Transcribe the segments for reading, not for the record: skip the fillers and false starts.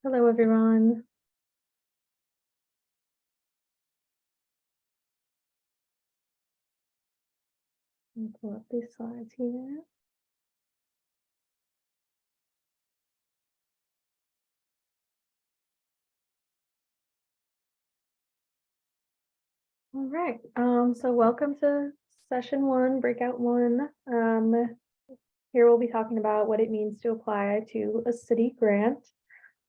Hello, everyone. Let me pull up these slides here. All right, so welcome to session 1, breakout 1. Here we'll be talking about what it means to apply to a city grant.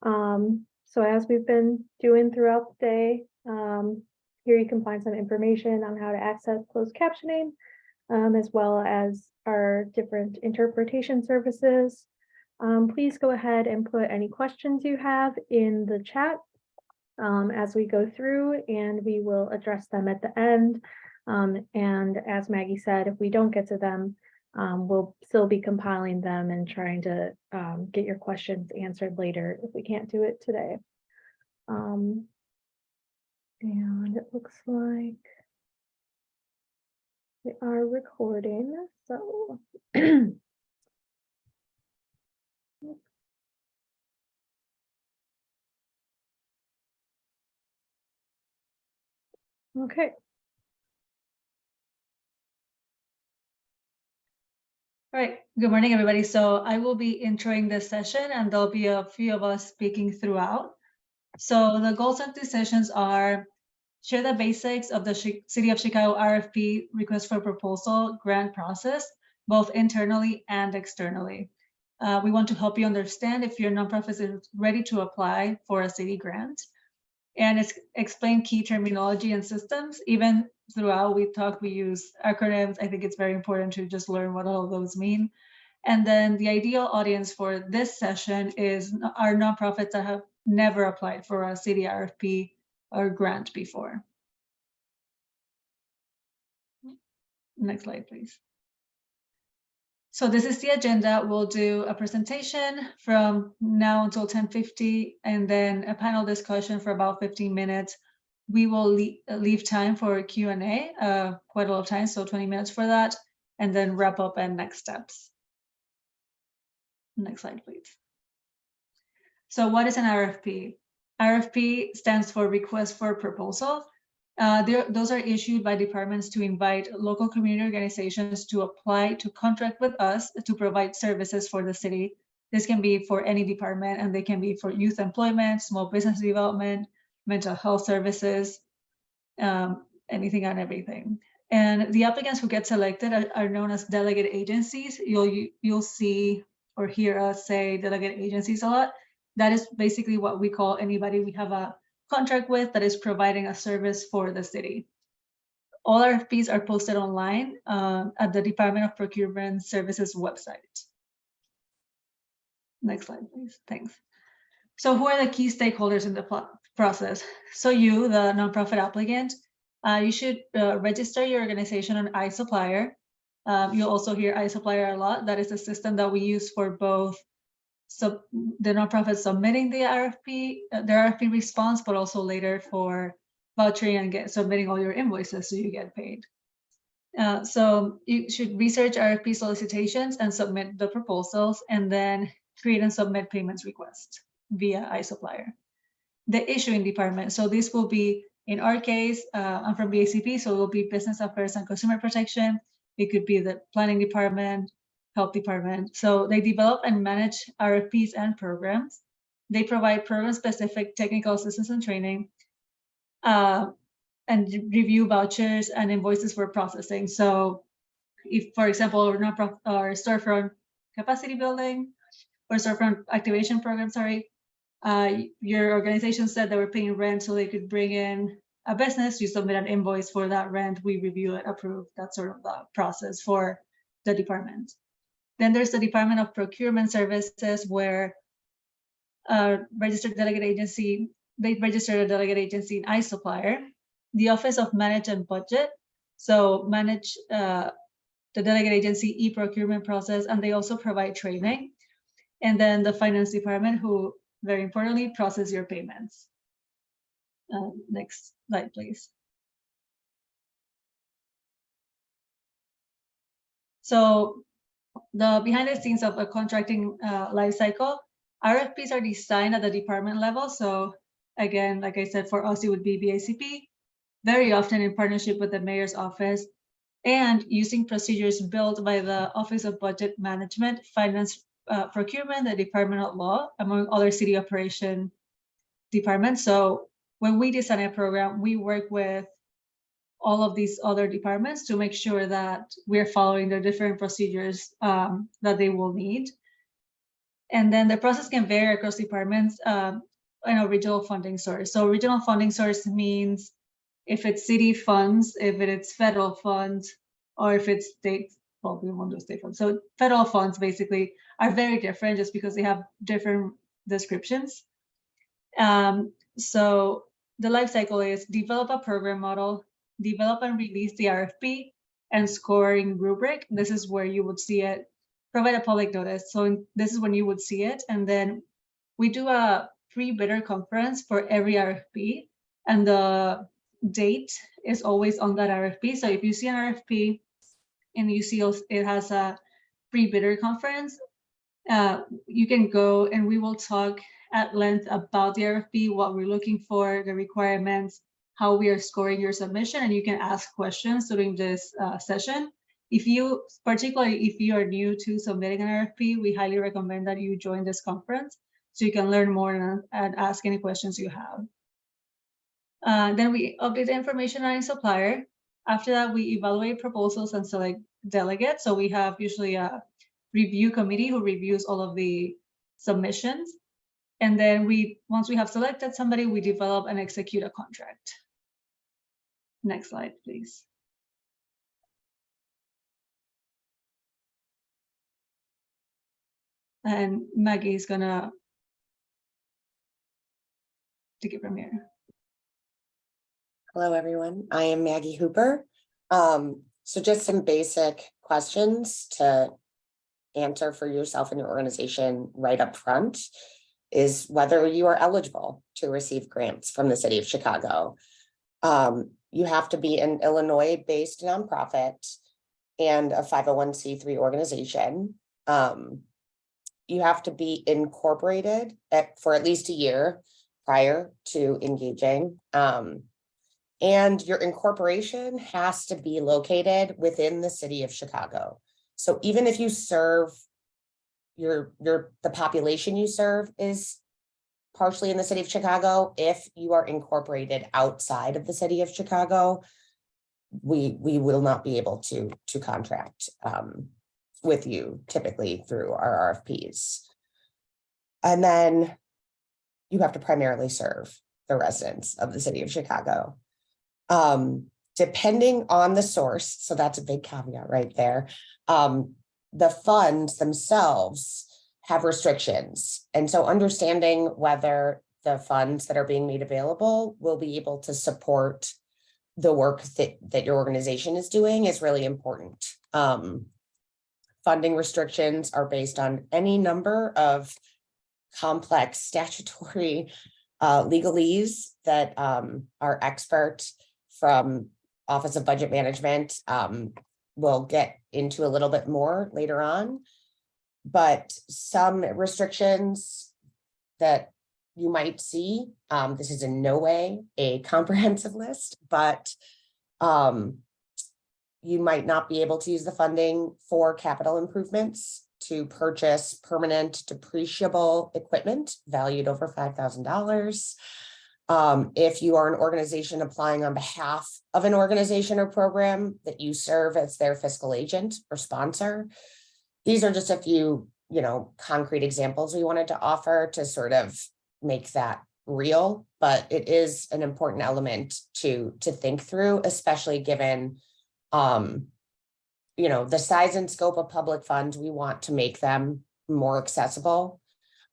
So as we've been doing throughout the day, here you can find some information on how to access closed captioning, as well as our different interpretation services. Please go ahead and put any questions you have in the chat as we go through, and we will address them at the end. And as Maggie said, if we don't get to them, we'll still be compiling them and trying to get your questions answered later if we can't do it today. And it looks like we are recording, so okay. All right, good morning, everybody. So I will be introing this session and there'll be a few of us speaking throughout. So the goals of these sessions are share the basics of the City of Chicago RFP request for proposal grant process, both internally and externally. We want to help you understand if your nonprofit is ready to apply for a city grant, and explain key terminology and systems. Even throughout we use acronyms. I think it's very important to just learn what all of those mean. And then the ideal audience for this session is our nonprofits that have never applied for a city RFP or grant before. Next slide, please. So this is the agenda. We'll do a presentation from now until 10:50, and then a panel discussion for about 15 minutes. We will leave time for Q&A, quite a lot of time, so 20 minutes for that, and then wrap up and next steps. Next slide, please. So what is an RFP? RFP stands for Request for Proposal. Those are issued by departments to invite local community organizations to apply to contract with us to provide services for the city. This can be for any department, and they can be for youth employment, small business development, mental health services, anything and everything. And the applicants who get selected are known as delegate agencies. You'll see or hear us say delegate agencies a lot. That is basically what we call anybody we have a contract with that is providing a service for the city. All RFPs are posted online at the Department of Procurement Services website. Next slide, please. Thanks. So who are the key stakeholders in the process? So you, the nonprofit applicant, you should register your organization on iSupplier. You'll also hear iSupplier a lot. That is a system that we use for both the nonprofit submitting the RFP, their RFP response, but also later for vouchering and submitting all your invoices so you get paid. So you should research RFP solicitations and submit the proposals, and then create and submit payments requests via iSupplier. The issuing department. So this will be, in our case, I'm from BACP, so it will be Business Affairs and Consumer Protection. It could be the planning department, health department. So they develop and manage RFPs and programs. They provide program-specific technical assistance and training, and review vouchers and invoices for processing. So if, for example, our storefront capacity building or storefront activation program, your organization said they were paying rent so they could bring in a business, you submit an invoice for that rent, we review it, approve. That's sort of the process for the department. Then there's the Department of Procurement Services, where registered delegate agency, they registered a delegate agency in iSupplier. The Office of Manage and Budget, so manage the delegate agency e-procurement process, and they also provide training. And then the Finance Department, who very importantly process your payments. Next slide, please. So the behind the scenes of a contracting life cycle, RFPs are designed at the department level. So again, like I said, for us, it would be BACP, very often in partnership with the mayor's office and using procedures built by the Office of Budget Management, Finance, Procurement, the Department of Law, among other city operation departments. So when we design a program, we work with all of these other departments to make sure that we're following the different procedures that they will need. And then the process can vary across departments and a regional funding source. So regional funding source means if it's city funds, if it's federal funds, or if it's state, well, we won't do state funds. So federal funds basically are very different just because they have different descriptions. So the life cycle is develop a program model, develop and release the RFP, and scoring rubric. This is where you would see it. Provide a public notice. So this is when you would see it. And then we do a pre-bidder conference for every RFP. And the date is always on that RFP. So if you see an RFP and you see it has a pre-bidder conference, you can go and we will talk at length about the RFP, what we're looking for, the requirements, how we are scoring your submission, and you can ask questions during this session. Particularly if you are new to submitting an RFP, we highly recommend that you join this conference so you can learn more and ask any questions you have. Then we update the information on a supplier. After that, we evaluate proposals and select delegates. So we have usually a review committee who reviews all of the submissions. And then once we have selected somebody, we develop and execute a contract. Next slide, please. And Maggie is gonna take it from here. Hello, everyone. I am Maggie Hooper. So just some basic questions to answer for yourself and your organization right up front is whether you are eligible to receive grants from the city of Chicago. You have to be an Illinois-based nonprofit and a 501c3 organization. You have to be incorporated for at least a year prior to engaging. And your incorporation has to be located within the city of Chicago. So even if you serve the population you serve is partially in the city of Chicago, if you are incorporated outside of the city of Chicago, we will not be able to contract with you typically through our RFPs. And then you have to primarily serve the residents of the city of Chicago. Depending on the source, so that's a big caveat right there. The funds themselves have restrictions. And so understanding whether the funds that are being made available will be able to support the work that your organization is doing is really important. Funding restrictions are based on any number of complex statutory legalese that our expert from Office of Budget Management will get into a little bit more later on. But some restrictions that you might see, this is in no way a comprehensive list, but you might not be able to use the funding for capital improvements to purchase permanent depreciable equipment valued over $5,000. If you are an organization applying on behalf of an organization or program that you serve as their fiscal agent or sponsor, these are just a few, concrete examples we wanted to offer to sort of make that real, but it is an important element to think through, especially given, the size and scope of public funds. We want to make them more accessible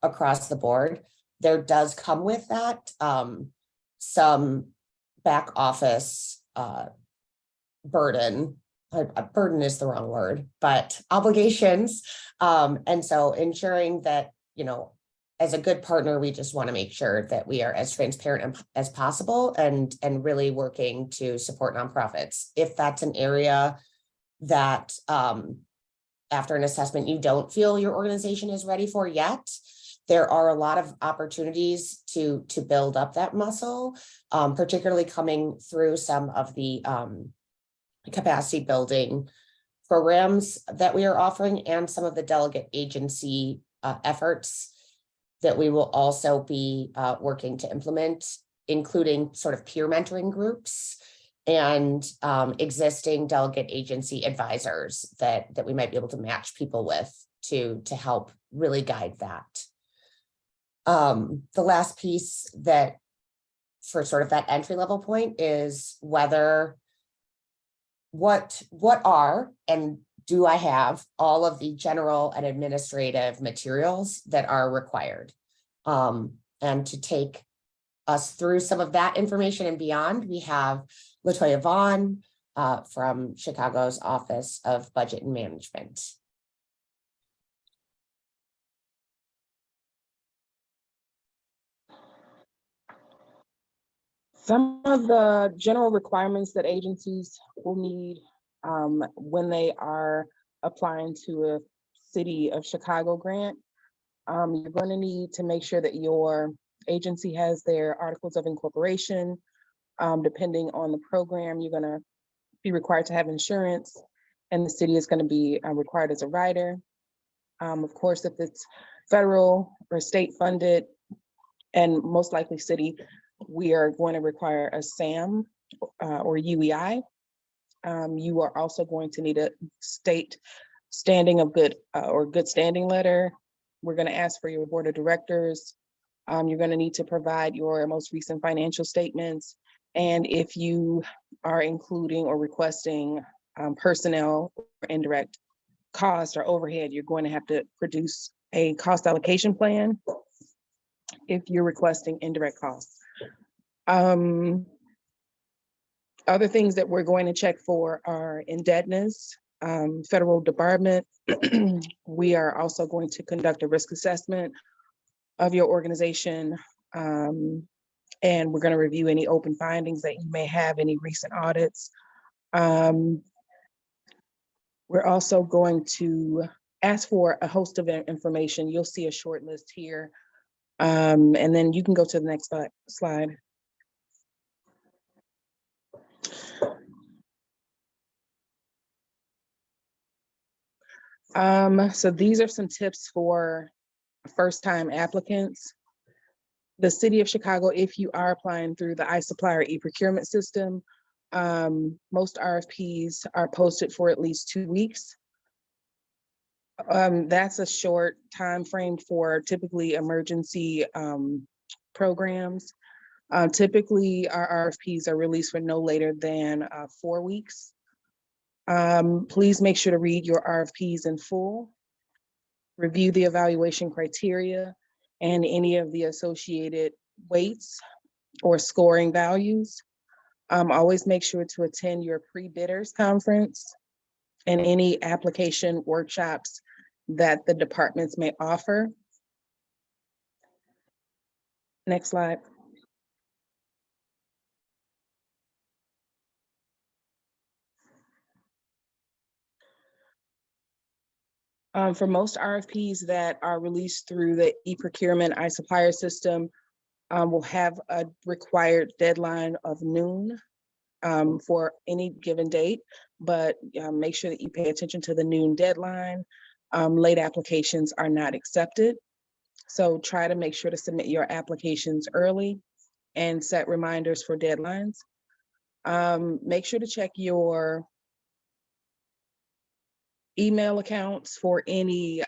across the board. There does come with that some back office burden. Burden is the wrong word, but obligations. And so ensuring that, as a good partner, we just want to make sure that we are as transparent as possible and really working to support nonprofits. If that's an area that after an assessment you don't feel your organization is ready for yet, there are a lot of opportunities to build up that muscle, particularly coming through some of the capacity building programs that we are offering and some of the delegate agency efforts that we will also be working to implement, including sort of peer mentoring groups and existing delegate agency advisors that we might be able to match people with to help really guide that. The last piece that for sort of that entry level point is whether what are and do I have all of the general and administrative materials that are required? And to take us through some of that information and beyond, we have LaToya Vaughn from Chicago's Office of Budget and Management. Some of the general requirements that agencies will need when they are applying to a City of Chicago grant, you're going to need to make sure that your agency has their articles of incorporation. Depending on the program, you're going to be required to have insurance, and the city is going to be required as a writer. Of course, if it's federal or state funded, and most likely city, we are going to require a SAM or UEI. You are also going to need a state standing of good or good standing letter. We're going to ask for your board of directors. You're going to need to provide your most recent financial statements. And if you are including or requesting personnel or indirect cost or overhead, you're going to have to produce a cost allocation plan if you're requesting indirect costs. Other things that we're going to check for are indebtedness, federal department. We are also going to conduct a risk assessment of your organization. And we're going to review any open findings that you may have, any recent audits. We're also going to ask for a host of information. You'll see a short list here. And then you can go to the next slide. So these are some tips for first-time applicants. The City of Chicago, if you are applying through the iSupplier e-procurement system, most RFPs are posted for at least 2 weeks. That's a short time frame for typically emergency programs. Typically, our RFPs are released for no later than 4 weeks. Please make sure to read your RFPs in full, review the evaluation criteria and any of the associated weights or scoring values. Always make sure to attend your pre-bidders conference and any application workshops that the departments may offer. Next slide. For most RFPs that are released through the e-procurement iSupplier system, will have a required deadline of noon for any given date, but make sure that you pay attention to the noon deadline. Late applications are not accepted. So try to make sure to submit your applications early and set reminders for deadlines. Make sure to check your email accounts for any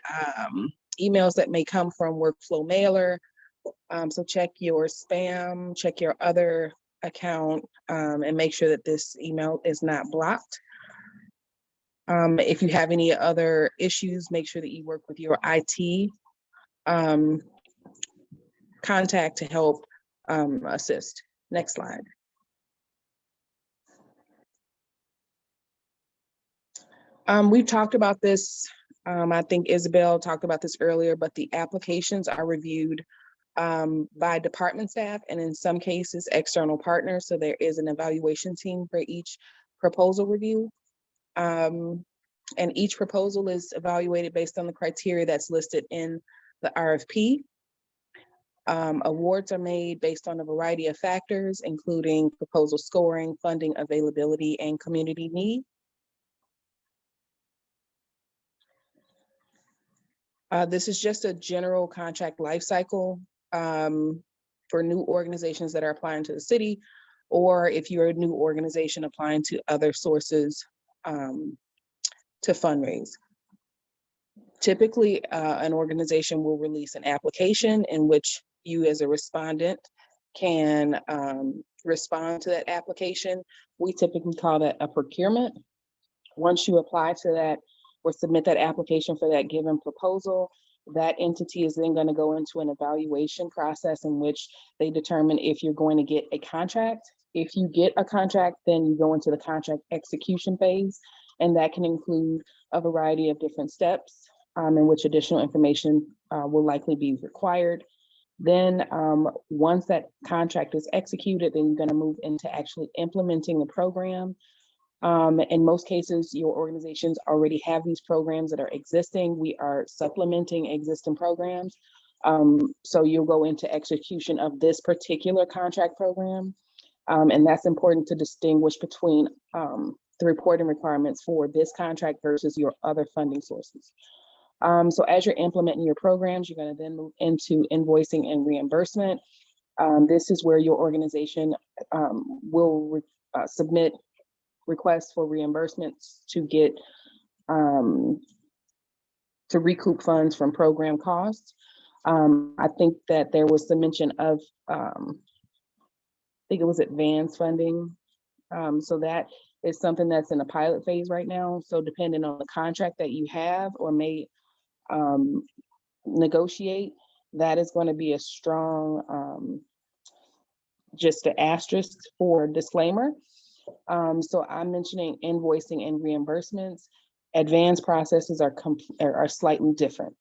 emails that may come from workflow mailer. So check your spam, check your other account, and make sure that this email is not blocked. If you have any other issues, make sure that you work with your IT contact to help assist. Next slide. We've talked about this. I think Isabel talked about this earlier, but the applications are reviewed by department staff and in some cases external partners. So there is an evaluation team for each proposal review. And each proposal is evaluated based on the criteria that's listed in the RFP. Awards are made based on a variety of factors, including proposal scoring, funding availability, and community need. This is just a general contract life cycle for new organizations that are applying to the city, or if you're a new organization applying to other sources to fundraise. Typically, an organization will release an application in which you as a respondent can respond to that application. We typically call that a procurement. Once you apply to that or submit that application for that given proposal, that entity is then going to go into an evaluation process in which they determine if you're going to get a contract. If you get a contract, then you go into the contract execution phase, and that can include a variety of different steps in which additional information will likely be required. Then once that contract is executed, then you're going to move into actually implementing the program. In most cases, your organizations already have these programs that are existing. We are supplementing existing programs. So you'll go into execution of this particular contract program. And that's important to distinguish between the reporting requirements for this contract versus your other funding sources. So as you're implementing your programs, you're going to then move into invoicing and reimbursement. This is where your organization will submit requests for reimbursements to get to recoup funds from program costs. I think that there was some mention of I think it was advanced funding. So that is something that's in the pilot phase right now. So depending on the contract that you have or may negotiate, that is going to be a strong just an asterisk for disclaimer. So I'm mentioning invoicing and reimbursements. Advanced processes are slightly different.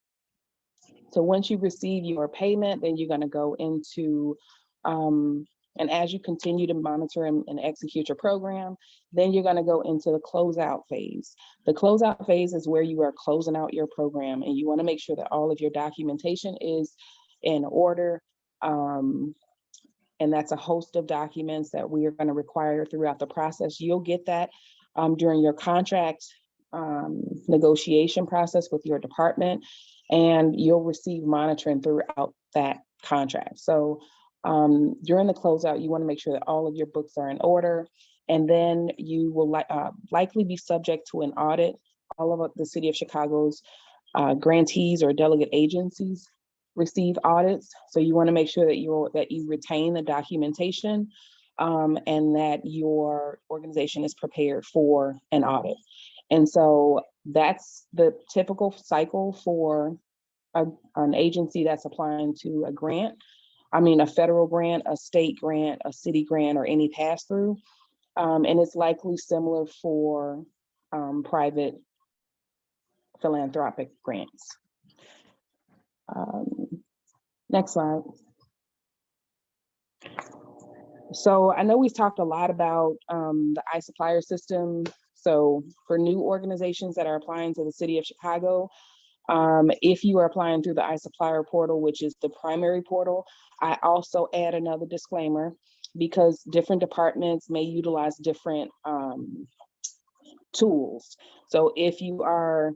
So once you receive your payment, then you're going to go into, and as you continue to monitor and execute your program, then you're going to go into the closeout phase. The closeout phase is where you are closing out your program, and you want to make sure that all of your documentation is in order. And that's a host of documents that we are going to require throughout the process. You'll get that during your contract negotiation process with your department, and you'll receive monitoring throughout that contract. So during the closeout, you want to make sure that all of your books are in order, and then you will likely be subject to an audit. All of the City of Chicago's grantees or delegate agencies receive audits. So you want to make sure that you retain the documentation and that your organization is prepared for an audit. And so that's the typical cycle for an agency that's applying to a grant. I mean, a federal grant, a state grant, a city grant, or any pass-through. And it's likely similar for private philanthropic grants. Next slide. So I know we've talked a lot about the iSupplier system. So for new organizations that are applying to the City of Chicago, if you are applying through the iSupplier portal, which is the primary portal, I also add another disclaimer because different departments may utilize different tools. So if you are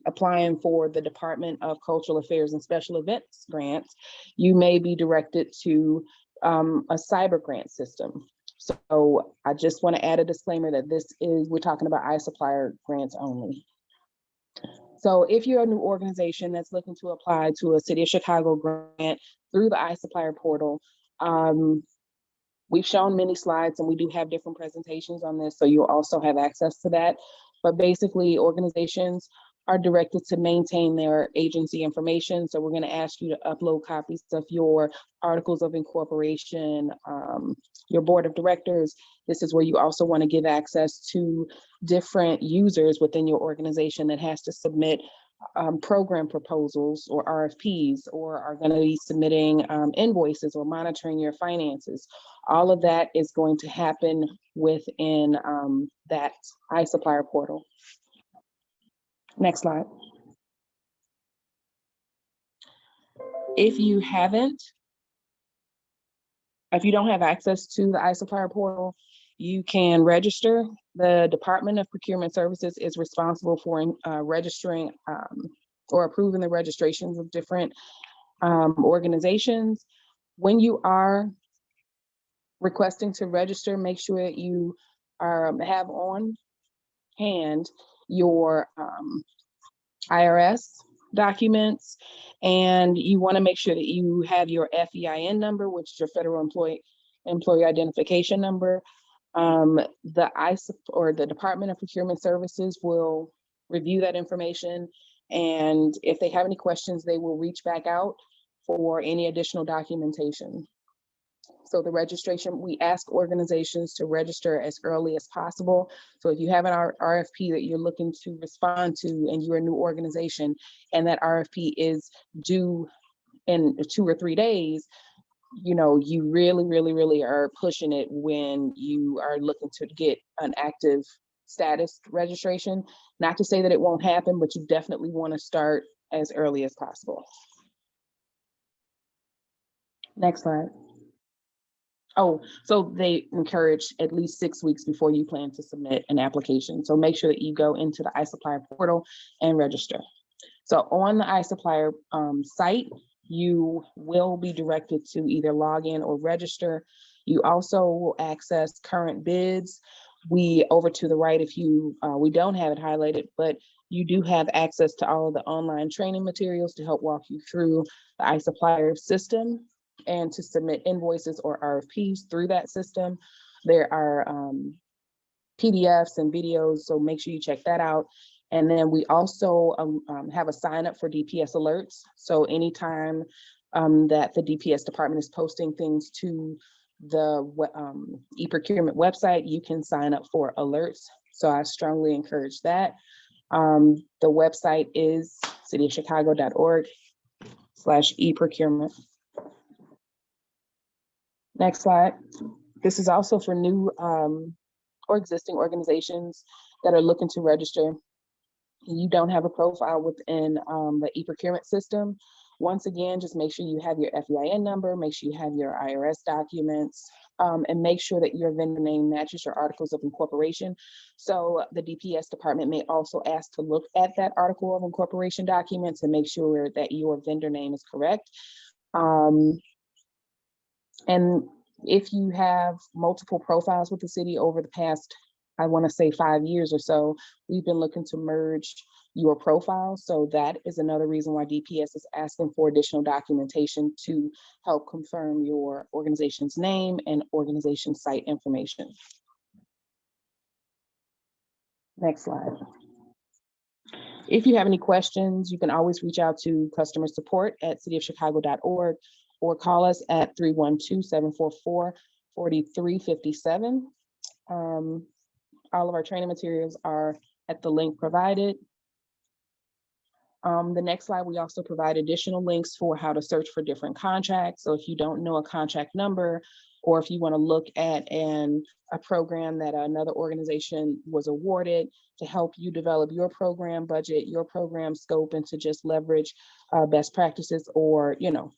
applying for the Department of Cultural Affairs and Special Events grants, you may be directed to a cyber grant system. So I just want to add a disclaimer that we're talking about iSupplier grants only. So if you're a new organization that's looking to apply to a City of Chicago grant through the iSupplier portal, we've shown many slides and we do have different presentations on this, so you'll also have access to that. But basically, organizations are directed to maintain their agency information. So we're going to ask you to upload copies of your articles of incorporation, your board of directors. This is where you also want to give access to different users within your organization that has to submit program proposals or RFPs, or are going to be submitting invoices or monitoring your finances. All of that is going to happen within that iSupplier portal. Next slide. If you haven't If you don't have access to the iSupplier portal, you can register. The Department of Procurement Services is responsible for registering or approving the registrations of different organizations. When you are requesting to register, make sure that you have on hand your IRS documents, and you want to make sure that you have your FEIN number, which is your federal employee identification number. The ICE or the Department of Procurement Services will review that information, and if they have any questions, they will reach back out for any additional documentation. So the registration, we ask organizations to register as early as possible. So if you have an RFP that you're looking to respond to and you're a new organization and that RFP is due in 2 or 3 days, you know, you really are pushing it when you are looking to get an active status registration. Not to say that it won't happen, but you definitely want to start as early as possible. Next slide. Oh, so they encourage at least 6 weeks before you plan to submit an application. So make sure that you go into the iSupplier portal and register. So on the iSupplier site, you will be directed to either log in or register. You also will access current bids. Over to the right, if you, we don't have it highlighted, but you do have access to all of the online training materials to help walk you through the iSupplier system and to submit invoices or RFPs through that system. There are PDFs and videos, so make sure you check that out. And then we also have a sign up for DPS alerts. So anytime that the DPS department is posting things to the e-procurement website, you can sign up for alerts. So I strongly encourage that. The website is cityofchicago.org/e-procurement. Next slide. This is also for new or existing organizations that are looking to register. You don't have a profile within the e-procurement system. Once again, just make sure you have your FEIN number, make sure you have your IRS documents, and make sure that your vendor name matches your articles of incorporation. So the DPS department may also ask to look at that article of incorporation documents and make sure that your vendor name is correct. And if you have multiple profiles with the city over the past, I want to say 5 years or so, we've been looking to merge your profile. So that is another reason why DPS is asking for additional documentation to help confirm your organization's name and organization site information. Next slide. If you have any questions, you can always reach out to customer support at cityofchicago.org or call us at 312-744-4357. All of our training materials are at the link provided. The next slide, we also provide additional links for how to search for different contracts. So if you don't know a contract number, or if you want to look at a program that another organization was awarded to help you develop your program budget, your program scope, and to just leverage best practices or, you know,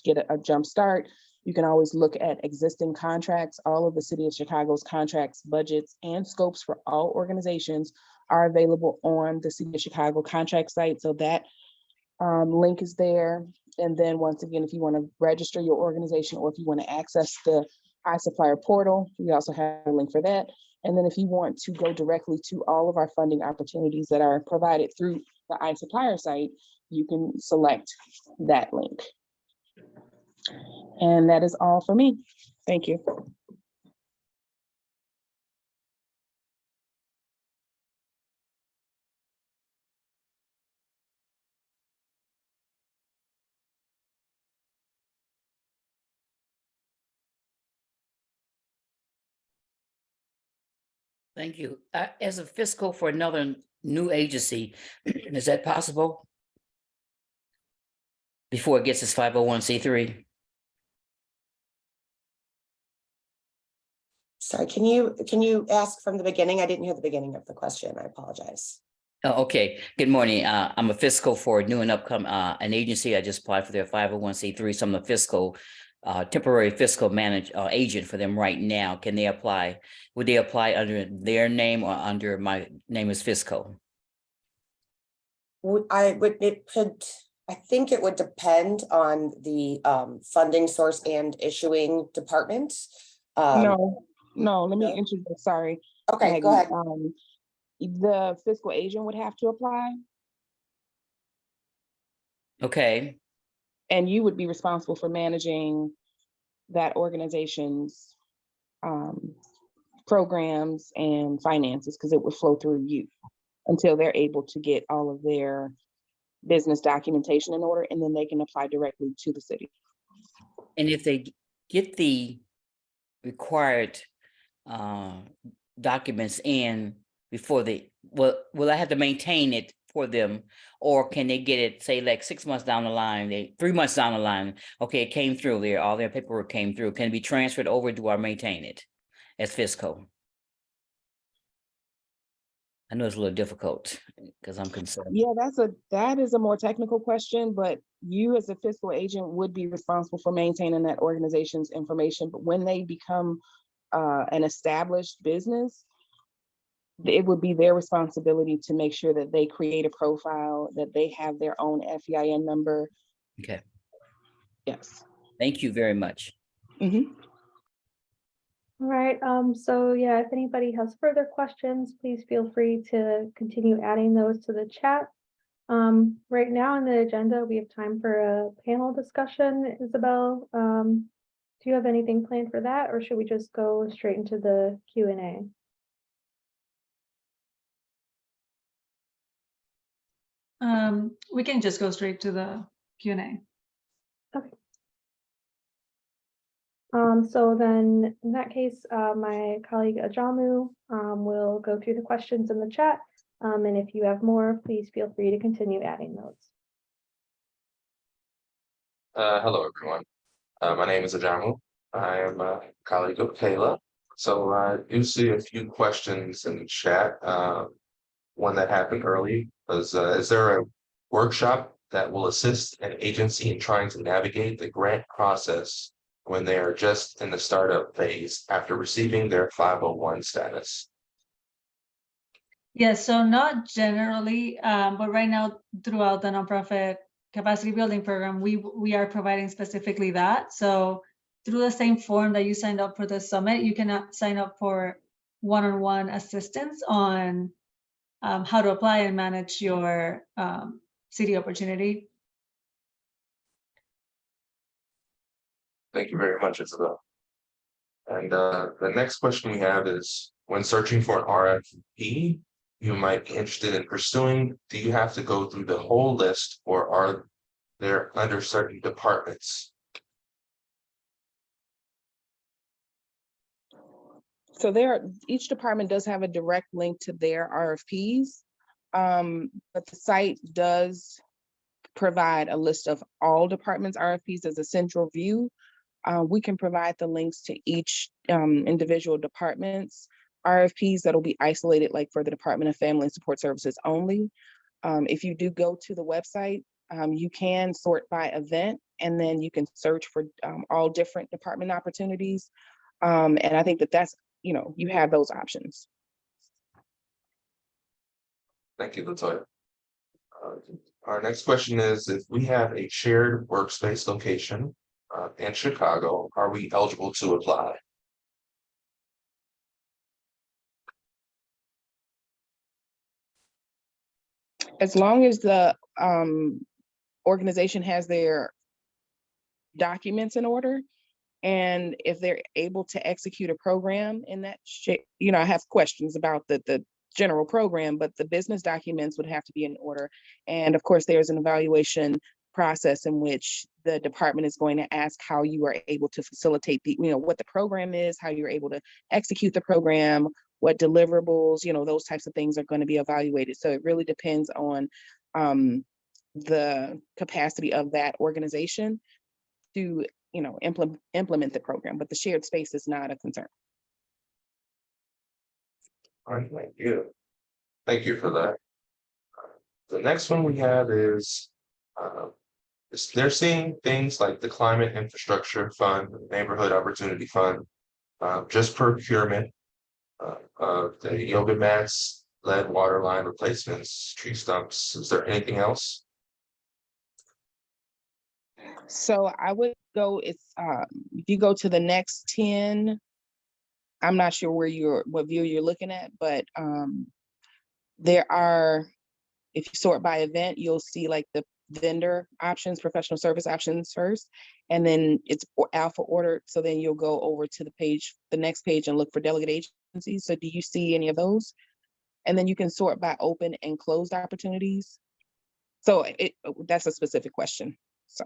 get a jump start, you can always look at existing contracts. All of the City of Chicago's contracts, budgets, and scopes for all organizations are available on the City of Chicago contract site. So that link is there. And then once again, if you want to register your organization or if you want to access the iSupplier portal, we also have a link for that. And then if you want to go directly to all of our funding opportunities that are provided through the iSupplier site, you can select that link. And that is all for me. Thank you. Thank you. As a fiscal for another new agency, is that possible? Before it gets its 501c3? Sorry, can you ask from the beginning? I didn't hear the beginning of the question. I apologize. Oh, okay. Good morning. I'm a fiscal for a new and upcoming an agency. I just applied for their 501c3. So I'm a fiscal temporary fiscal agent for them right now, can they apply? Would they apply under their name or under my name as fiscal? I think it would depend on the funding source and issuing department. No, let me no? introduce, sorry. Okay, go Maggie. ahead. The fiscal agent would have to apply, Okay, and you would be responsible for managing that organization's programs and finances, because it would flow through you until they're able to get all of their business documentation in order, and then they can apply directly to the city. and if they get the required documents in before will I have to maintain it for them, or can they get it, say, like 6 months down the line, 3 months down the line? Okay, it came through there, all their paperwork came through. Can it be transferred over? Do I maintain it as fiscal? I know it's a little difficult because I'm concerned. Yeah, that is a more technical question, but you as a fiscal agent would be responsible for maintaining that organization's information. But when they become an established business, it would be their responsibility to make sure that they create a profile, that they have their own FEIN number. Okay, Yes. thank you very much. Mhm. All right, so yeah, if anybody has further questions, please feel free to continue adding those to the chat. Right now on the agenda, we have time for a panel discussion. Isabel, do you have anything planned for that, or should we just go straight into the Q&A? We can just go straight to the Q&A. So then in that case, my colleague Ajamu will go through the questions in the chat. And if you have more, please feel free to continue adding those. Hello, everyone. My name is Ajamu. I am a colleague of Kayla. So I do see a few questions in the chat. One that happened early was, is there a workshop that will assist an agency in trying to navigate the grant process when they are just in the startup phase after receiving their 501 status? Yes, so not generally, but right now throughout the nonprofit capacity building program, we are providing specifically that. So through the same form that you signed up for the summit, you can sign up for one-on-one assistance on how to apply and manage your city opportunity. Thank you very much, Isabel. And the next question we have is, when searching for an RFP you might be interested in pursuing, do you have to go through the whole list, or are there under certain departments? So each department does have a direct link to their RFPs, but the site does provide a list of all departments' RFPs as a central view. We can provide the links to each individual department's RFPs that'll be isolated, like for the Department of Family and Support Services only. If you do go to the website, you can sort by event, and then you can search for all different department opportunities. And I think that's, you have those options. Thank you, Latoya. Our next question is, if we have a shared workspace location in Chicago, are we eligible to apply? As long as the organization has their documents in order, and if they're able to execute a program in that shape, I have questions about the general program, but the business documents would have to be in order. And of course, there's an evaluation process in which the department is going to ask how you are able to facilitate what the program is, how you're able to execute the program, what deliverables, those types of things are going to be evaluated. So it really depends on the capacity of that organization to, implement the program, but the shared space is not a concern. All right, thank you. Thank you for that. The next one we have is, they're seeing things like the Climate Infrastructure Fund, Neighborhood Opportunity Fund, just procurement, the yoga mats, lead water line replacements, tree stumps. Is there anything else? So I would go, if you go to the next 10, I'm not sure what view you're looking at, but there are, if you sort by event, you'll see like the vendor options, professional service options first, and then it's alpha ordered. So then you'll go over to the next page and look for delegate agencies. So do you see any of those? And then you can sort by open and closed opportunities. So that's a specific question. So.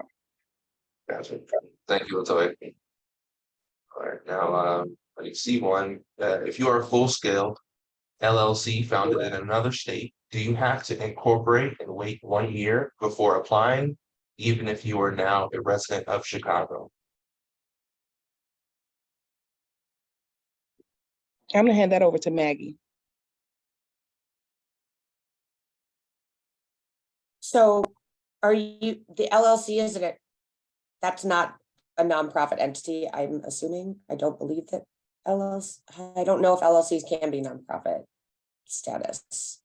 Gotcha. Thank you, Latoya. All right, now, you see one, if you are a full-scale LLC founded in another state, do you have to incorporate and wait 1 year before applying, even if you are now a resident of Chicago? I'm gonna hand that over to Maggie. So are you, the LLC, isn't it? That's not a nonprofit entity, I'm assuming. I don't believe that LLC, I don't know if LLCs can be nonprofit status.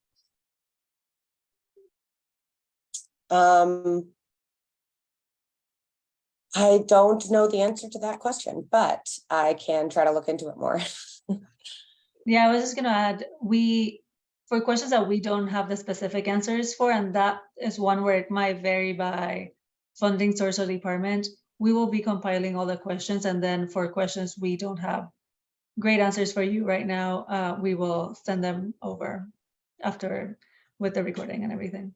I don't know the answer to that question, but I can try to look into it more. Yeah, I was just gonna add, for questions that we don't have the specific answers for, and that is one where it might vary by funding source or department, we will be compiling all the questions, and then for questions we don't have great answers for you right now, we will send them over after with the recording and everything.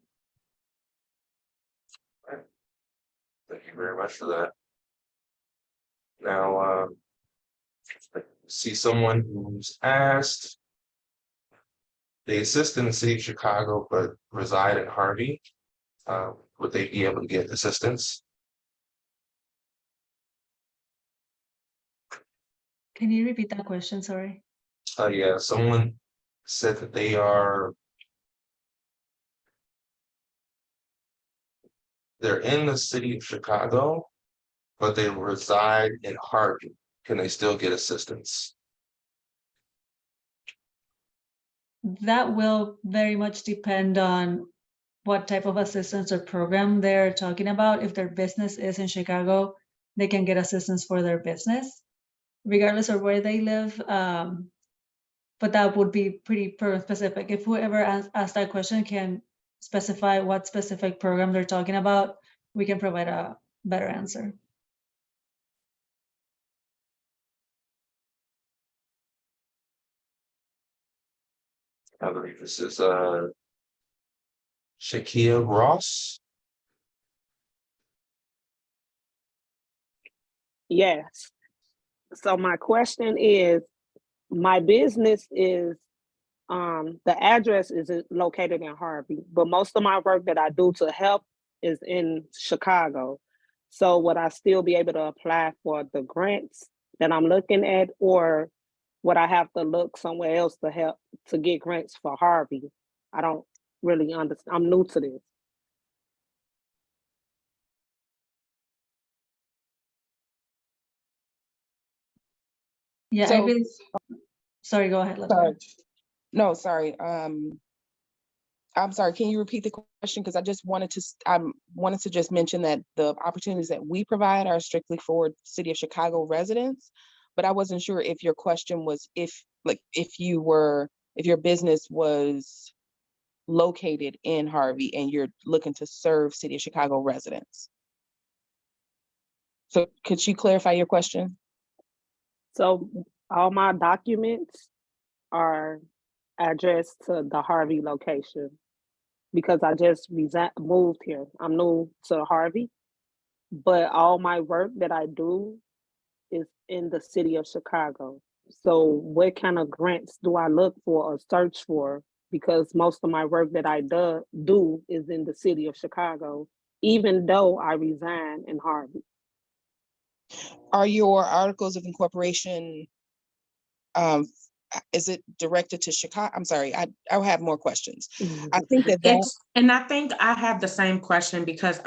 Thank you very much for that. Now, see someone who's asked, they assist in the city of Chicago, but reside in Harvey. Would they be able to get assistance? Can you repeat that question? Sorry. Yeah, someone said that they're in the city of Chicago, but they reside in Harvey. Can they still get assistance? That will very much depend on what type of assistance or program they're talking about. If their business is in Chicago, they can get assistance for their business, regardless of where they live. But that would be pretty program specific. If whoever asked that question can specify what specific program they're talking about, we can provide a better answer. I believe this is Shakia Ross. Yes. So my question is, my business is, the address is located in Harvey, but most of my work that I do to help is in Chicago. So would I still be able to apply for the grants that I'm looking at, or would I have to look somewhere else to help to get grants for Harvey? I don't really understand. I'm new to this. Yeah, So- I really. Sorry, go ahead. Sorry. No, sorry. I'm sorry. Can you repeat the question? Because I wanted to just mention that the opportunities that we provide are strictly for City of Chicago residents. But I wasn't sure if your question was if your business was located in Harvey and you're looking to serve City of Chicago residents. So could you clarify your question? So all my documents are addressed to the Harvey location because I just moved here. I'm new to Harvey, but all my work that I do is in the city of Chicago. So what kind of grants do I look for or search for? Because most of my work that I do is in the city of Chicago, even though I resign in Harvey. Are your articles of incorporation, is it directed to Chicago? I'm sorry, I'll have more questions. I think that And I think I have the same question because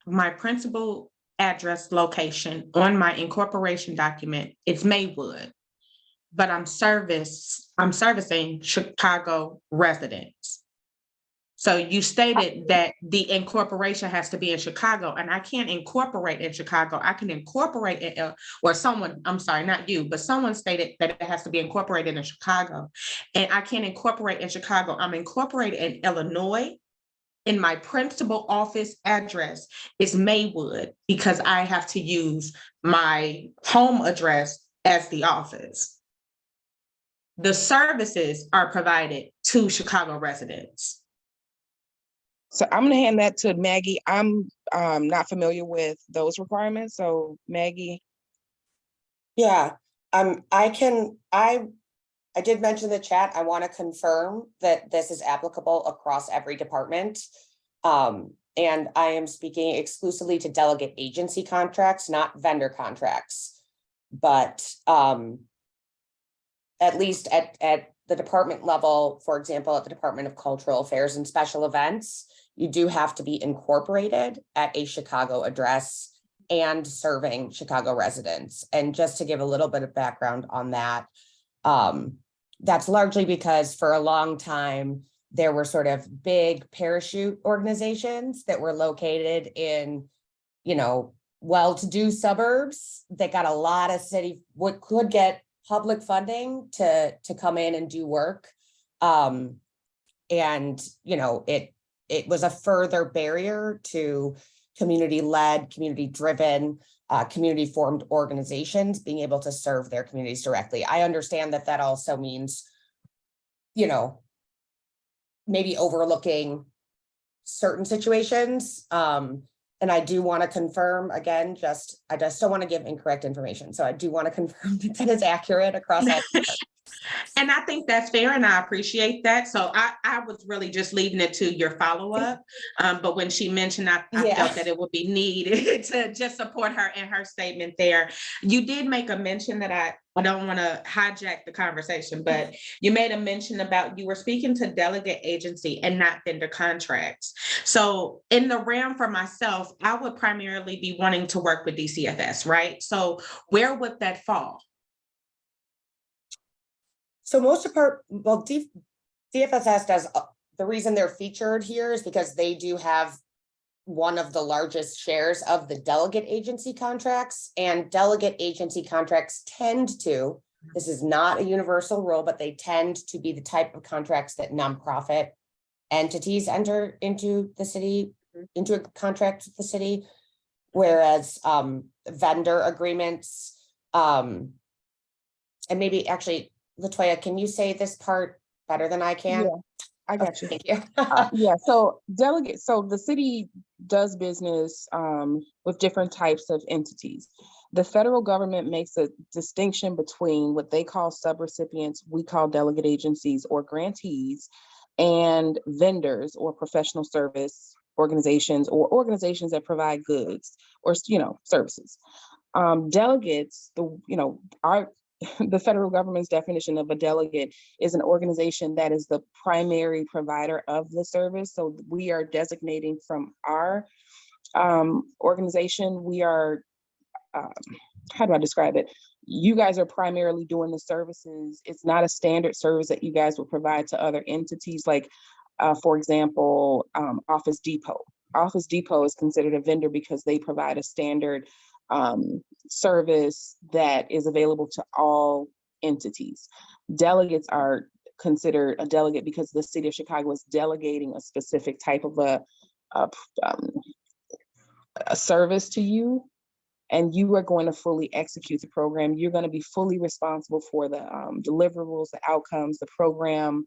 my principal address location on my incorporation document is Maywood, but I'm servicing Chicago residents. So you stated that the incorporation has to be in Chicago, and I can't incorporate in Chicago. I can incorporate in, or someone, I'm sorry, not you, but someone stated that it has to be incorporated in Chicago. And I can't incorporate in Chicago. I'm incorporated in Illinois. And my principal office address is Maywood because I have to use my home address as the office. The services are provided to Chicago residents. So I'm gonna hand that to Maggie. I'm not familiar with those requirements, so Maggie. Yeah, I did mention in the chat, I want to confirm that this is applicable across every department. And I am speaking exclusively to delegate agency contracts, not vendor contracts. But at least at the department level, for example, at the Department of Cultural Affairs and Special Events, you do have to be incorporated at a Chicago address and serving Chicago residents. And just to give a little bit of background on that, that's largely because for a long time, there were sort of big parachute organizations that were located in, well-to-do suburbs that got a lot of what could get public funding to come in and do work. It was a further barrier to community-led, community-driven, community-formed organizations being able to serve their communities directly. I understand that also means, maybe overlooking certain situations. And I do want to confirm again, I just don't want to give incorrect information. So I do want to confirm that is accurate across all. And I think that's fair, and I appreciate that. So I was really just leaving it to your follow-up. But when she mentioned, I felt that it would be needed to just support her in her statement there. You did make a mention that I don't want to hijack the conversation, but you made a mention about you were speaking to delegate agency and not vendor contracts. So in the realm for myself, I would primarily be wanting to work with DCFS, right? So where would that fall? So DFSS does, the reason they're featured here is because they do have one of the largest shares of the delegate agency contracts, and delegate agency contracts this is not a universal rule, but they tend to be the type of contracts that nonprofit entities enter into the city, into a contract with the city, whereas vendor agreements, and maybe actually, Latoya, can you say this part better than I can? Yeah, I got you. Thank you. Yeah, so the city does business with different types of entities. The federal government makes a distinction between what they call subrecipients, we call delegate agencies or grantees, and vendors or professional service organizations or organizations that provide goods or services. Delegates, the federal government's definition of a delegate is an organization that is the primary provider of the service. So we are designating from our organization, we are, how do I describe it? You guys are primarily doing the services. It's not a standard service that you guys will provide to other entities. Like, for example, Office Depot. Office Depot is considered a vendor because they provide a standard service that is available to all entities. Delegates are considered a delegate because the city of Chicago is delegating a specific type of a service to you, and you are going to fully execute the program. You're going to be fully responsible for the deliverables, the outcomes, the program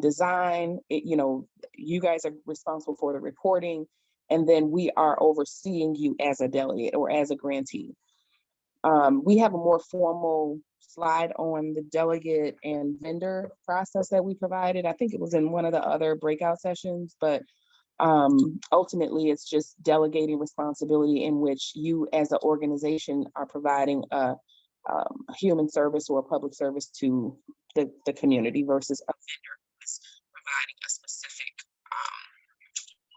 design. You guys are responsible for the reporting, and then we are overseeing you as a delegate or as a grantee. We have a more formal slide on the delegate and vendor process that we provided. I think it was in one of the other breakout sessions, but ultimately it's just delegating responsibility in which you as an organization are providing a human service or a public service to the community versus a vendor who is providing a specific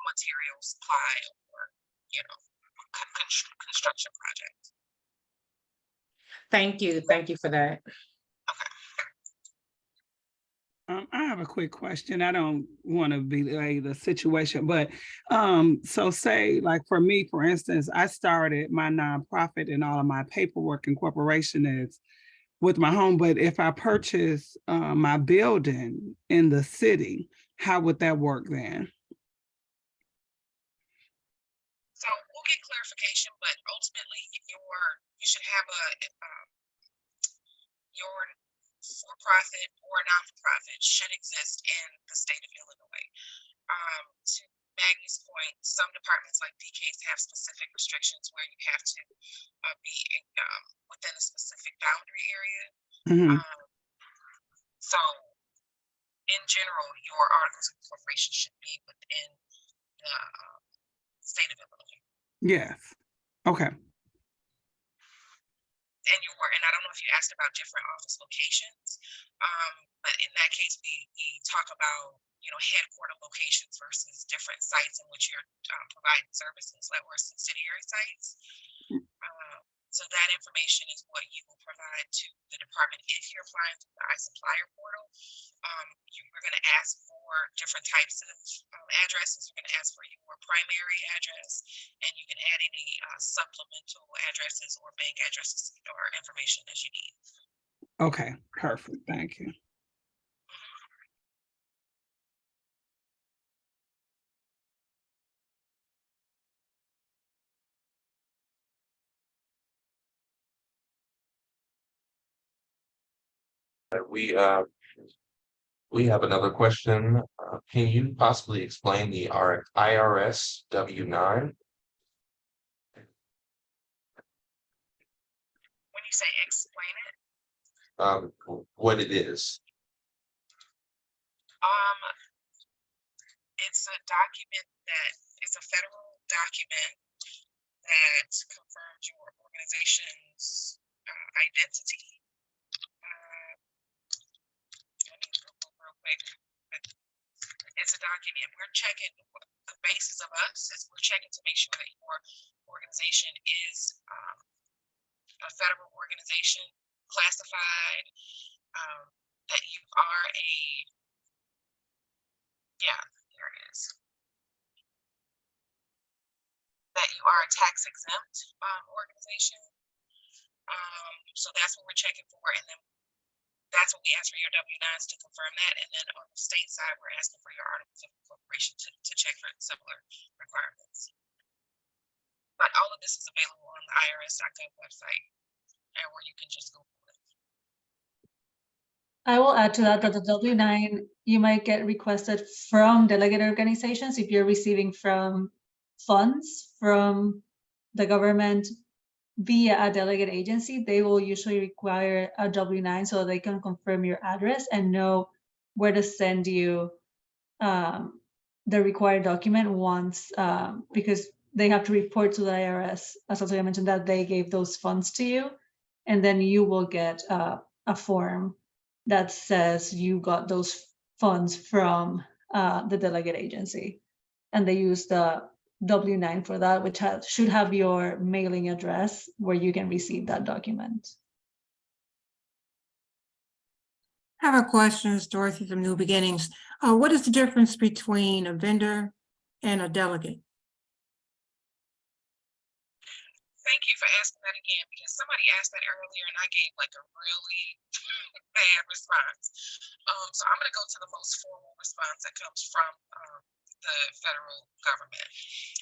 material supply or construction project. Thank you for that. I have a quick question. I don't want to belay the situation, but so say like for me, for instance, I started my nonprofit and all of my paperwork and corporation is with my home. But if I purchase my building in the city, how would that work then? So we'll get clarification, but ultimately you should have your for-profit or non-for-profit should exist in the state of Illinois. To Maggie's point, some departments like PKs have specific restrictions where you have to be within a specific boundary area. Mhm. So in general, your articles of incorporation should be within the state of Illinois. Yes. Okay. And I don't know if you asked about different office locations, but in that case, we talk about headquarter locations versus different sites in which you're providing services, like we're subsidiary sites. So that information is what you will provide to the department if you're applying to the iSupplier portal. We're going to ask for different types of addresses. We're going to ask for your primary address, and you can add any supplemental addresses or bank addresses or information as you need. Okay, perfect. Thank you. We have another question. Can you possibly explain the IRS W-9? When you say explain it, What it is? it's a document that is a federal document that confirms your organization's identity. Let me Google real quick. It's a document. We're checking the basis of us is we're checking to make sure that your organization is a federal organization, classified, that you are here it is. That you are a tax exempt organization. So that's what we're checking for, and then that's what we ask for your W-9s to confirm that, and then on the state side, we're asking for your articles of incorporation to check for similar requirements. But all of this is available on the IRS.gov website, and where you can just Google it. I will add to that the W-9, you might get requested from delegate organizations if you're receiving from funds from the government via a delegate agency. They will usually require a W-9 so they can confirm your address and know where to send you the required document once, because they have to report to the IRS, as also I mentioned, that they gave those funds to you, and then you will get a form that says you got those funds from the delegate agency, and they use the W-9 for that, which should have your mailing address where you can receive that document. I have a question, it's Dorothy from New Beginnings. What is the difference between a vendor and a delegate? Thank you for asking that again, because somebody asked that earlier and I gave like a really bad response. So I'm going to go to the most formal response that comes from the federal government.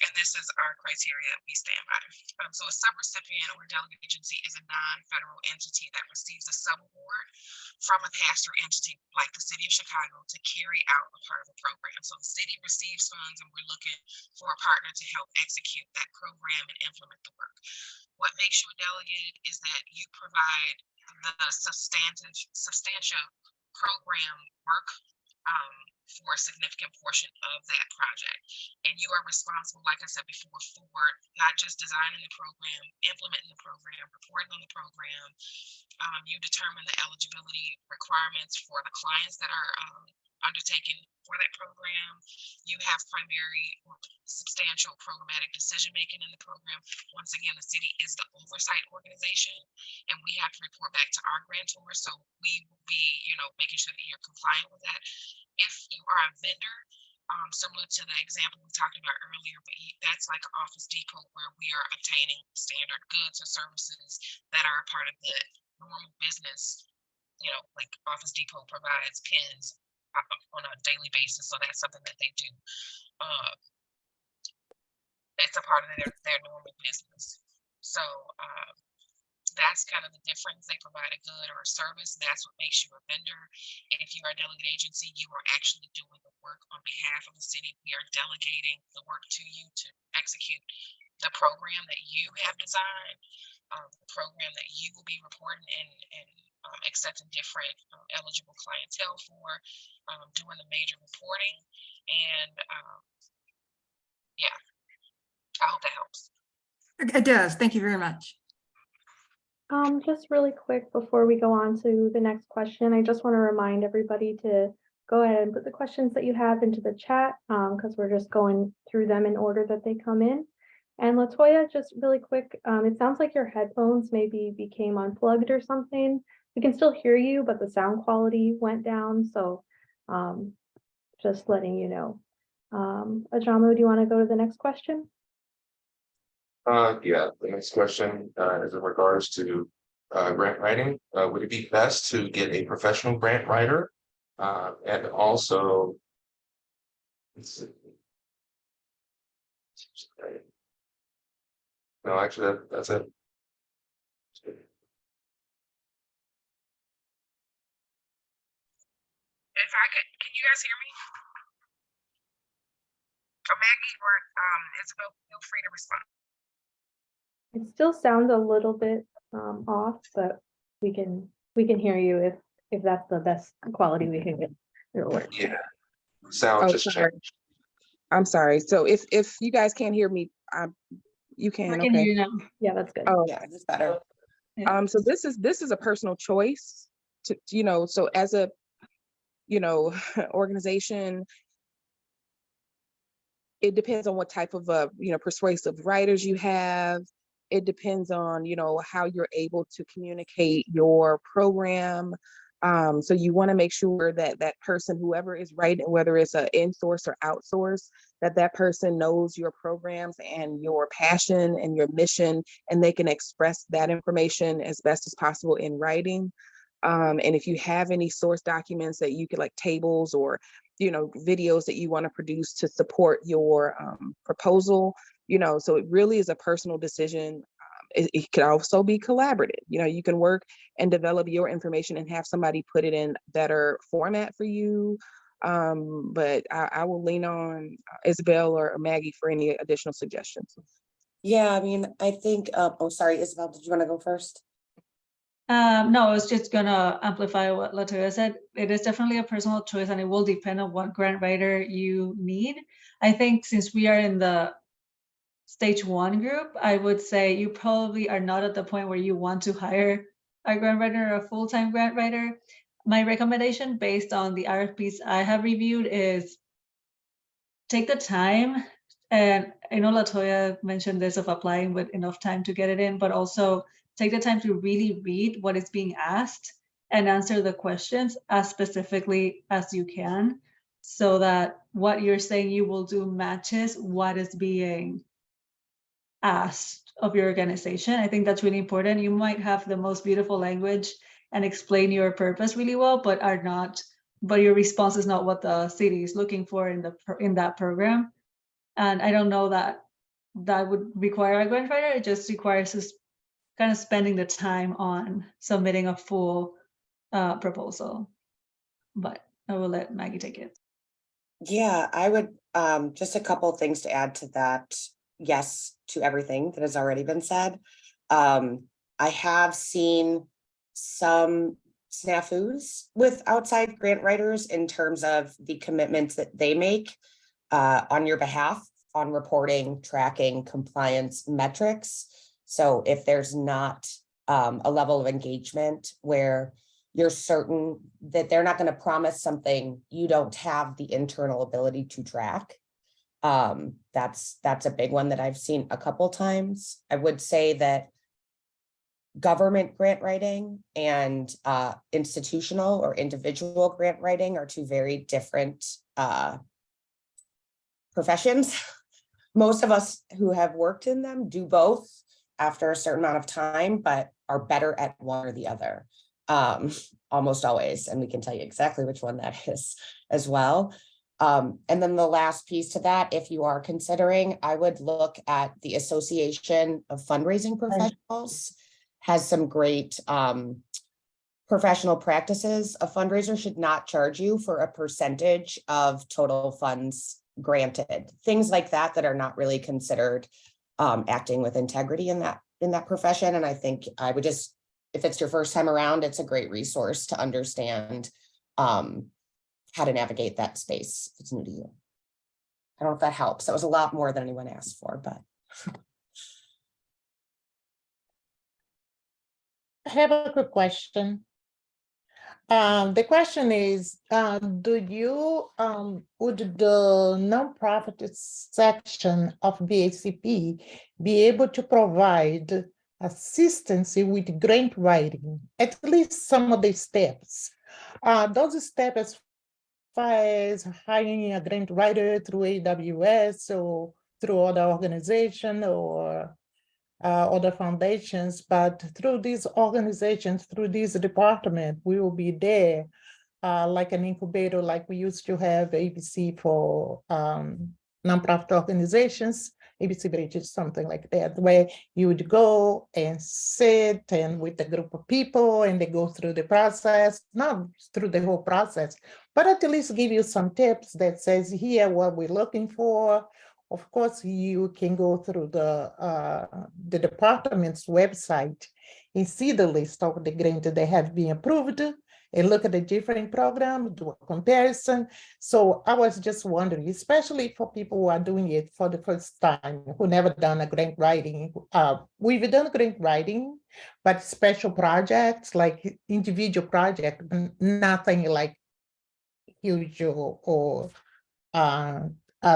And this is our criteria we stand by. So a subrecipient or delegate agency is a non-federal entity that receives a subaward from a pass-through entity like the city of Chicago to carry out a part of the program. So the city receives funds and we're looking for a partner to help execute that program and implement the work. What makes you a delegate is that you provide the substantial program work for a significant portion of that project. And you are responsible, like I said before, for not just designing the program, implementing the program, reporting on the program. You determine the eligibility requirements for the clients that are undertaken for that program. You have primary or substantial programmatic decision-making in the program. Once again, the city is the oversight organization, and we have to report back to our grantor. So we will be, making sure that you're compliant with that. If you are a vendor, similar to the example we talked about earlier, but that's like an Office Depot where we are obtaining standard goods or services that are a part of the normal business. Like Office Depot provides pens on a daily basis, so that's something that they do. It's a part of their normal business. So that's kind of the difference. They provide a good or a service. That's what makes you a vendor. And if you are a delegate agency, you are actually doing the work on behalf of the city. We are delegating the work to you to execute the program that you have designed, the program that you will be reporting and accepting different eligible clientele for, doing the major reporting. And yeah, I hope that helps. It does. Thank you very much. Just really quick before we go on to the next question, I just want to remind everybody to go ahead and put the questions that you have into the chat, because we're just going through them in order that they come in. And Latoya, just really quick, it sounds like your headphones maybe became unplugged or something. We can still hear you, but the sound quality went down. So just letting you know. Ajamu, do you want to go to the next question? Yeah, the next question is in regards to grant writing. Would it be best to get a professional grant writer? And also, let's see. No, actually, that's it. If I could, can you guys hear me? So Maggie or Isabel, feel free to respond. It still sounds a little bit off, but we can hear you if that's the best quality we can get. It'll work. Yeah, sound just sorry. changed. I'm sorry. So if you guys can't hear me, you can. I can hear you now. Yeah, that's good. Oh, Yeah, it's better. Yeah. so this is a personal choice to, so as a, organization, it depends on what type of, persuasive writers you have. It depends on, how you're able to communicate your program. So you want to make sure that that person, whoever is writing, whether it's an in-source or outsource, that person knows your programs and your passion and your mission, and they can express that information as best as possible in writing. And if you have any source documents that you could, like tables or, videos that you want to produce to support your proposal, so it really is a personal decision. It can also be collaborative. You can work and develop your information and have somebody put it in better format for you. But I will lean on Isabel or Maggie for any additional suggestions. Yeah, I mean, I think, oh, sorry, Isabel, did you want to go first? No, I was just gonna amplify what Latoya said. It is definitely a personal choice, and it will depend on what grant writer you need. I think since we are in the stage 1 group, I would say you probably are not at the point where you want to hire a grant writer or a full-time grant writer. My recommendation based on the RFPs I have reviewed is take the time. And I know Latoya mentioned this of applying with enough time to get it in, but also take the time to really read what is being asked and answer the questions as specifically as you can, so that what you're saying you will do matches what is being asked of your organization. I think that's really important. You might have the most beautiful language and explain your purpose really well, but your response is not what the city is looking for in that program. And I don't know that would require a grant writer. It just requires us kind of spending the time on submitting a full proposal. But I will let Maggie take it. Yeah, I would, just a couple of things to add to that. Yes, to everything that has already been said. I have seen some snafus with outside grant writers in terms of the commitments that they make on your behalf on reporting, tracking, compliance metrics. So if there's not a level of engagement where you're certain that they're not going to promise something you don't have the internal ability to track. That's a big one that I've seen a couple times. I would say that government grant writing and institutional or individual grant writing are two very different professions. Most of us who have worked in them do both after a certain amount of time, but are better at one or the other, almost always. And we can tell you exactly which one that is as well. And then the last piece to that, if you are considering, I would look at the Association of Fundraising Professionals, has some great professional practices. A fundraiser should not charge you for a percentage of total funds granted. Things like that that are not really considered acting with integrity in that profession. And I think I would just, if it's your first time around, it's a great resource to understand how to navigate that space if it's new to you. I don't know if that helps. That was a lot more than anyone asked for, but. I have a quick question. The question is, would the nonprofit section of BACP be able to provide assistance with grant writing, at least some of the steps? Those steps as far as hiring a grant writer through AWS or through other organization or other foundations, but through these organizations, through this department, we will be there like an incubator, like we used to have ABC for nonprofit organizations, ABC Bridges, something like that, where you would go and sit and with a group of people and they go through the process, not through the whole process, but at least give you some tips that says here what we're looking for. Of course, you can go through the department's website and see the list of the grants that have been approved and look at the different programs, do a comparison. So I was just wondering, especially for people who are doing it for the first time, who never done a grant writing. We've done grant writing, but special projects like individual project, nothing like huge or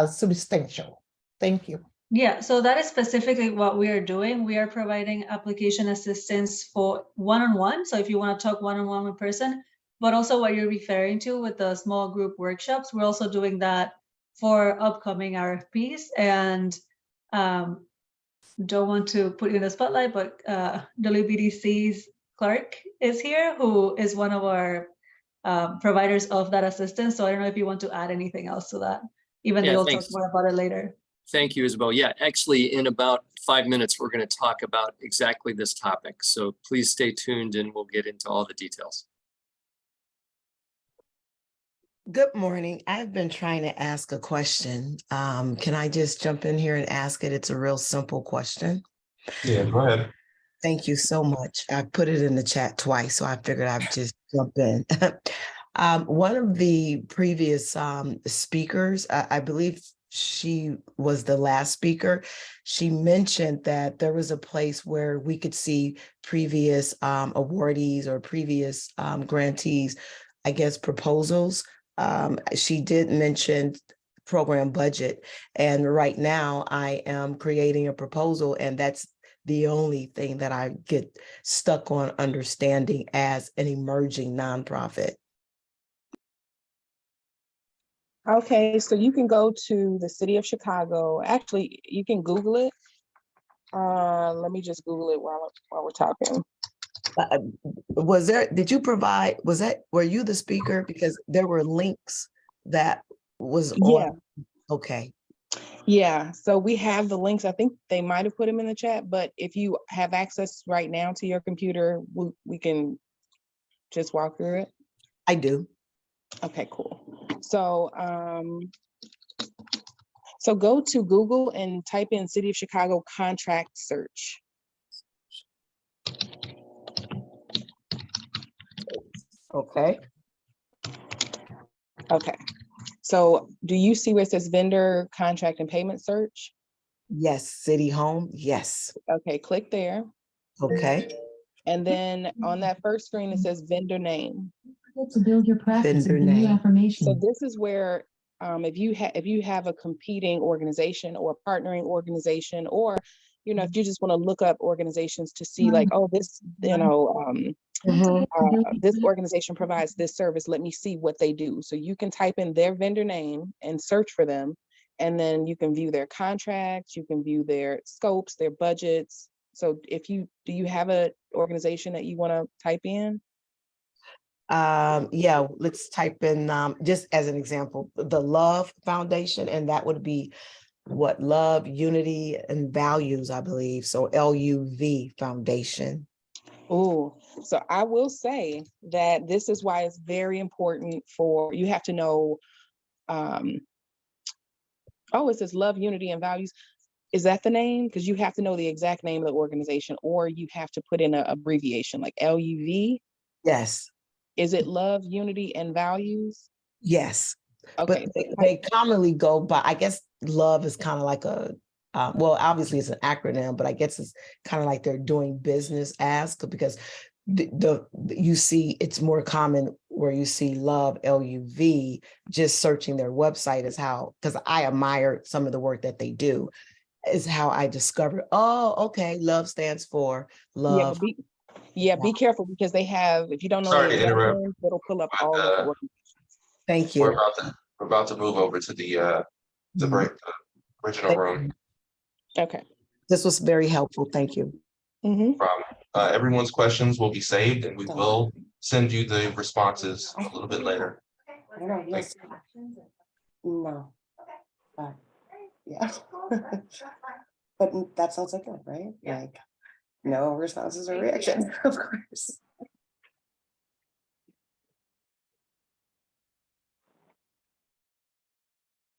substantial. Thank you. Yeah, so that is specifically what we are doing. We are providing application assistance for one-on-one. So if you want to talk one-on-one with person, but also what you're referring to with the small group workshops, we're also doing that for upcoming RFPs. And don't want to put you in the spotlight, but WBDC's Clark is here, who is one of our providers of that assistance. So I don't know if you want to add anything else to that, even though we'll talk more about it later. Thank you, Isabel. Yeah, actually, in about 5 minutes, we're going to talk about exactly this topic. So please stay tuned and we'll get into all the details. Good morning. I've been trying to ask a question. Can I just jump in here and ask it? It's a real simple question. Yeah, go ahead. Thank you so much. I put it in the chat twice, so I figured I'd just jump in. One of the previous speakers, I believe she was the last speaker. She mentioned that there was a place where we could see previous awardees or previous grantees, I guess, proposals. She did mention program budget, and right now I am creating a proposal, and that's the only thing that I get stuck on understanding as an emerging nonprofit. Okay, so you can go to the city of Chicago. Actually, you can Google it. Let me just Google it while we're talking. Were you the speaker? Because there were links that was on. Yeah. Okay. Yeah, so we have the links. I think they might have put them in the chat, but if you have access right now to your computer, we can just walk through it. I do. Okay, cool. So, so go to Google and type in City of Chicago contract search. Okay. Okay. So do you see where it says vendor contract and payment search? Yes, city home. Yes. Okay, click there. Okay. And then on that first screen, it says vendor name. To build your practice Vendor with the new name. affirmation. So this is where, if you have a competing organization or partnering organization, or, you know, if you just want to look up organizations to see like, oh, this, you know, this organization provides this service, let me see what they do. So you can type in their vendor name and search for them. And then you can view their contracts, you can view their scopes, their budgets. So do you have an organization that you want to type in? Yeah, let's type in, just as an example, the Love Foundation, and that would be what, Love, Unity, and Values, I believe. So LUV Foundation. Oh, so I will say that this is why it's very important for, you have to know, it says Love, Unity, and Values. Is that the name? Because you have to know the exact name of the organization, or you have to put in an abbreviation like LUV. Yes. Is it Love, Unity, and Values? Yes. Okay. But they commonly go by, I guess love is kind of like a, well, obviously it's an acronym, but I guess it's kind of like they're doing business as, because you see it's more common where you see Love, LUV, just searching their website is how, because I admire some of the work that they do, is how I discovered, oh, okay, Love stands for love. Be careful, because they have, if you don't know Sorry the to interrupt, names, it'll pull up but, all of the organizations. Thank we're you. about to move over to the break, the original room. Okay. This was very helpful. Thank you. Everyone's questions will be saved, and we will send you the responses a little bit later. I don't know, yes. No. But, yeah. But that sounds like it, right? Like, no responses or reactions, of course.